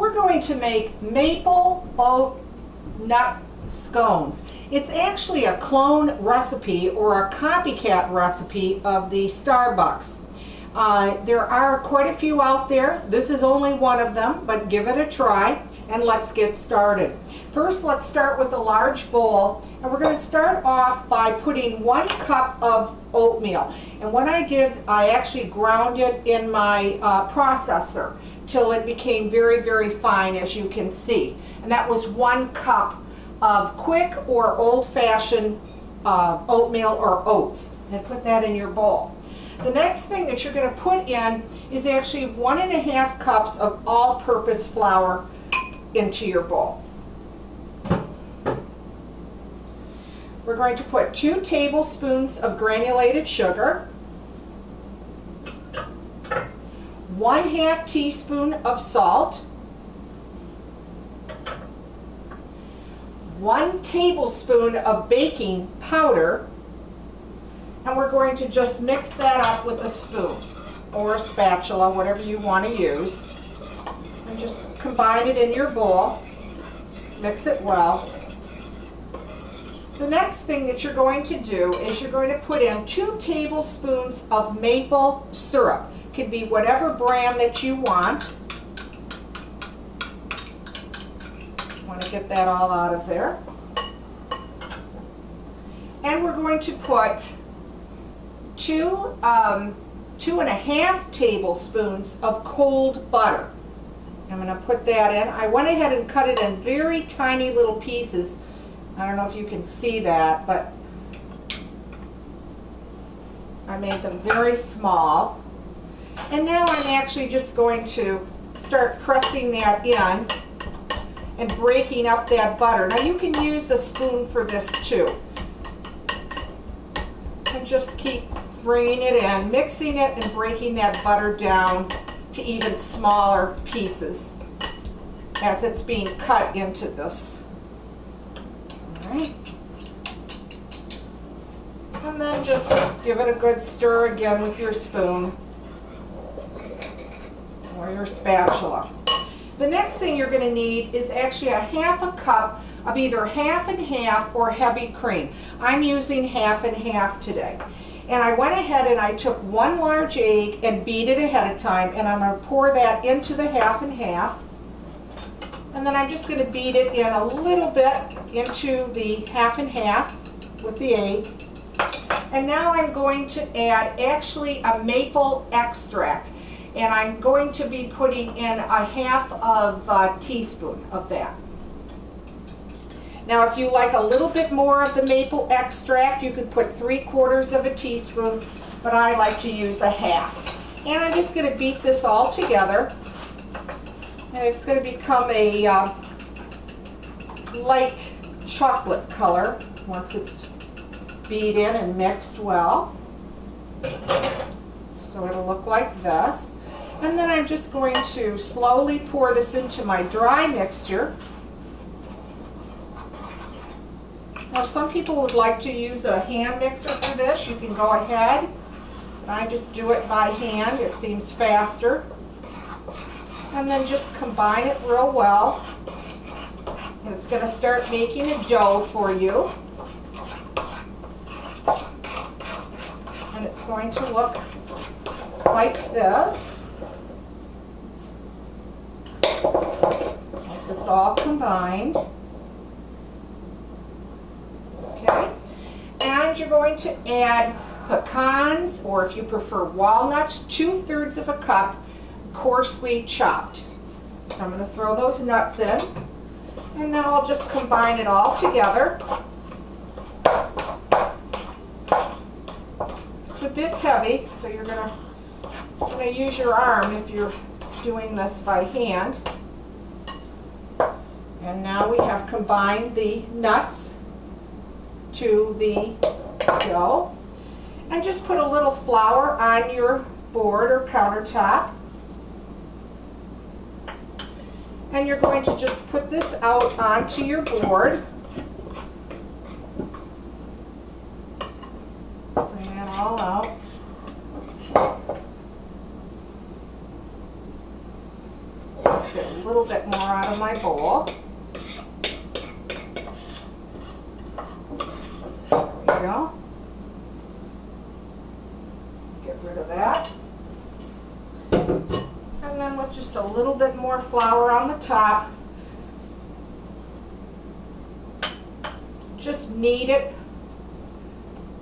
we're going to make maple oat nut scones. It's actually a clone recipe or a copycat recipe of the Starbucks. There are quite a few out there. This is only one of them, but give it a try and let's get started. First, let's start with a large bowl, and we're going to start off by putting 1 cup of oatmeal. And what I did, I actually ground it in my processor till it became very, very fine, as you can see. And that was 1 cup of quick or old-fashioned oatmeal or oats. And put that in your bowl. The next thing that you're going to put in is actually 1½ cups of all-purpose flour into your bowl. We're going to put 2 tablespoons of granulated sugar, 1/2 teaspoon of salt, 1 tablespoon of baking powder, and we're going to just mix that up with a spoon or a spatula, whatever you want to use. And just combine it in your bowl. Mix it well. The next thing that you're going to do is you're going to put in 2 tablespoons of maple syrup. It can be whatever brand that you want. Want to get that all out of there. And we're going to put 2.5 tablespoons of cold butter. I'm going to put that in. I went ahead and cut it in very tiny little pieces. I don't know if you can see that, but I made them very small. And now I'm actually just going to start pressing that in and breaking up that butter. Now you can use a spoon for this too. And just keep bringing it in, mixing it and breaking that butter down to even smaller pieces as it's being cut into this. All right. And then just give it a good stir again with your spoon or your spatula. The next thing you're going to need is actually 1/2 cup of either half and half or heavy cream. I'm using half and half today. And I went ahead and I took 1 large egg and beat it ahead of time, and I'm going to pour that into the half and half. And then I'm just going to beat it in a little bit into the half and half with the egg. And now I'm going to add actually a maple extract. And I'm going to be putting in 1/2 teaspoon of that. Now if you like a little bit more of the maple extract, you could put 3/4 teaspoon, but I like to use 1/2. And I'm just going to beat this all together. And it's going to become a light chocolate color once it's beat in and mixed well. So it'll look like this. And then I'm just going to slowly pour this into my dry mixture. Now some people would like to use a hand mixer for this. You can go ahead. I just do it by hand. It seems faster. And then just combine it real well. And it's going to start making a dough for you. And it's going to look like this. Once it's all combined. Okay. And you're going to add pecans, or if you prefer walnuts, 2/3 cup coarsely chopped. So I'm going to throw those nuts in, and now I'll just combine it all together. It's a bit heavy, so you're going to use your arm if you're doing this by hand. And now we have combined the nuts to the dough. And just put a little flour on your board or countertop. And you're going to just put this out onto your board. Bring that all out. get a little bit more out of my bowl. There we go. Get rid of that. And then with just a little bit more flour on the top, just knead it,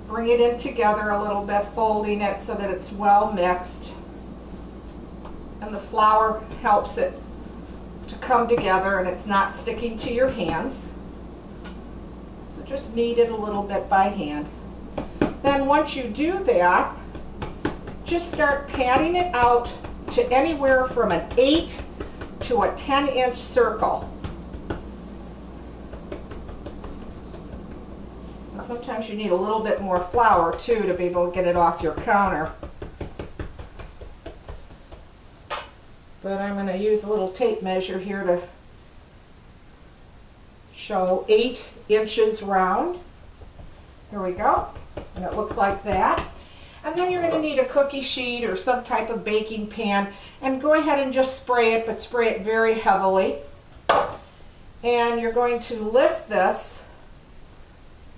bring it in together a little bit, folding it so that it's well mixed. And the flour helps it to come together and it's not sticking to your hands. So just knead it a little bit by hand. Then once you do that, just start patting it out to anywhere from an 8 to a 10-inch circle. Sometimes you need a little bit more flour too to be able to get it off your counter. But I'm going to use a little tape measure here to show 8 inches round. Here we go. And it looks like that. And then you're going to need a cookie sheet or some type of baking pan, and go ahead and just spray it, but spray it very heavily. And you're going to lift this.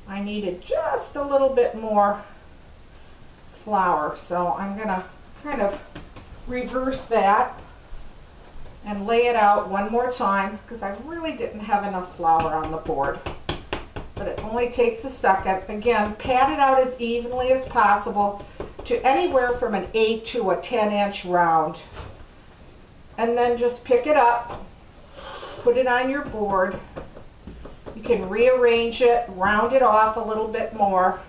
I needed just a little bit more flour, so I'm going to kind of reverse that and lay it out one more time because I really didn't have enough flour on the board. But it only takes a second. Again, pat it out as evenly as possible to anywhere from an 8 to a 10-inch round. And then just pick it up, put it on your board. You can rearrange it, round it off a little bit more.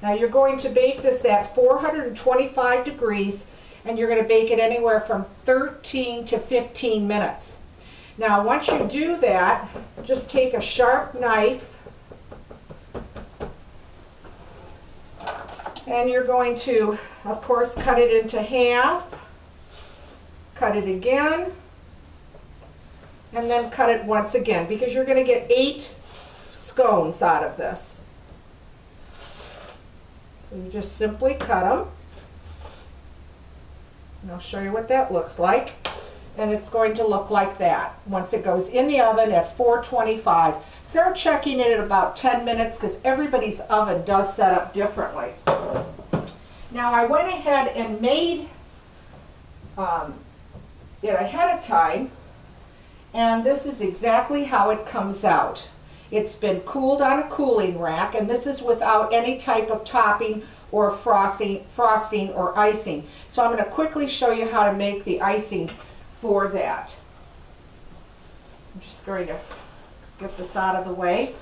Now you're going to bake this at 425 degrees, and you're going to bake it anywhere from 13 to 15 minutes. Now once you do that, just take a sharp knife and you're going to, of course, cut it into half, cut it again, and then cut it once again, because you're going to get 8 scones out of this. So you just simply cut them, and I'll show you what that looks like. And it's going to look like that once it goes in the oven at 425. Start checking it at about 10 minutes because everybody's oven does set up differently. Now I went ahead and made it ahead of time, and this is exactly how it comes out. It's been cooled on a cooling rack, and this is without any type of topping or frosting or icing. So I'm going to quickly show you how to make the icing for that. I'm just going to get this out of the way.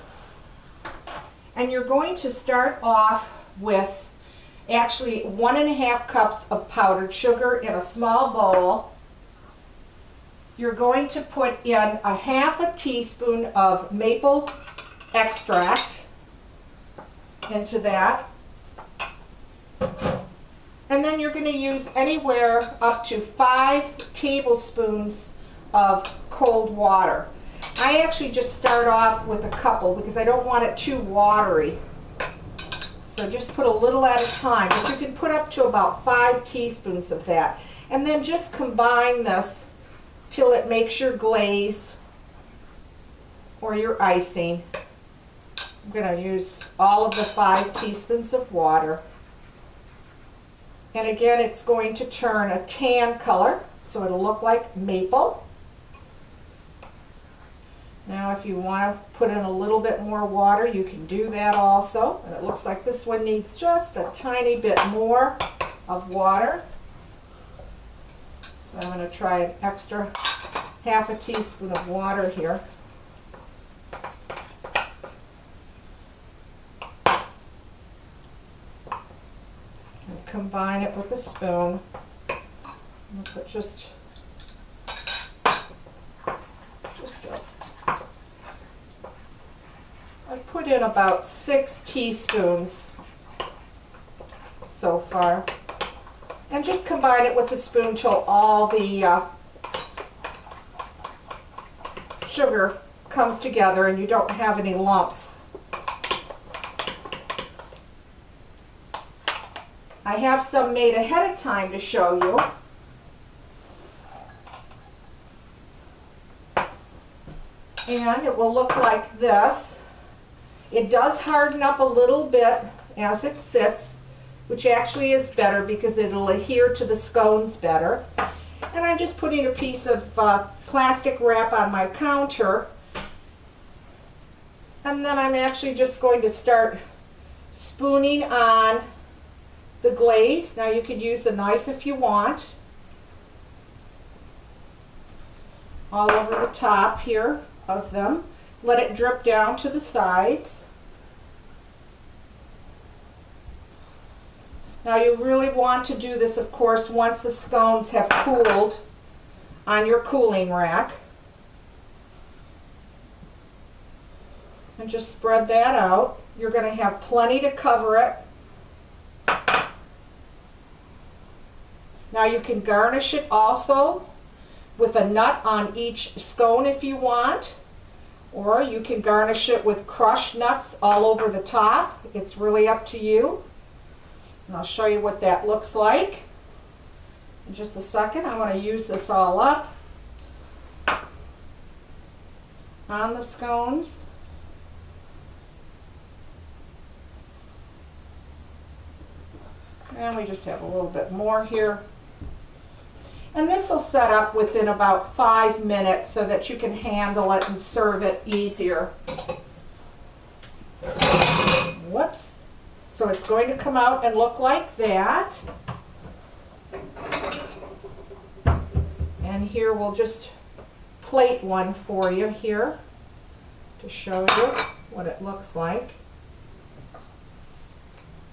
And you're going to start off with actually 1.5 cups of powdered sugar in a small bowl. You're going to put in 1/2 teaspoon of maple extract into that. And then you're going to use anywhere up to 5 tablespoons of cold water. I actually just start off with a couple because I don't want it too watery. So just put a little at a time, but you can put up to about 5 teaspoons of that. And then just combine this till it makes your glaze or your icing. I'm going to use all of the 5 teaspoons of water. And again, it's going to turn a tan color, so it'll look like maple. Now, if you want to put in a little bit more water, you can do that also. And it looks like this one needs just a tiny bit more of water. So I'm going to try an extra 1/2 teaspoon of water here. Combine it with a spoon. I'll put just I put in about 6 teaspoons so far, and just combine it with the spoon till all the sugar comes together and you don't have any lumps. I have some made ahead of time to show you. And it will look like this. It does harden up a little bit as it sits, which actually is better because it'll adhere to the scones better. And I'm just putting a piece of plastic wrap on my counter. And then I'm actually just going to start spooning on the glaze. Now you could use a knife if you want. All over the top here of them. Let it drip down to the sides. Now you really want to do this, of course, once the scones have cooled on your cooling rack. And just spread that out. You're going to have plenty to cover it. Now you can garnish it also with a nut on each scone if you want, or you can garnish it with crushed nuts all over the top. It's really up to you. And I'll show you what that looks like in just a second. I want to use this all up on the scones. And we just have a little bit more here. And this will set up within about 5 minutes so that you can handle it and serve it easier. Whoops. So it's going to come out and look like that. And here we'll just plate one for you here to show you what it looks like.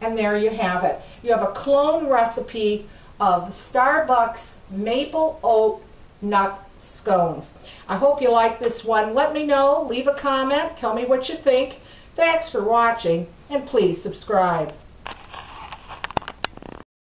And there you have it. You have a clone recipe of Starbucks maple oat nut scones. I hope you like this one. Let me know. Leave a comment. Tell me what you think. Thanks for watching, and please subscribe.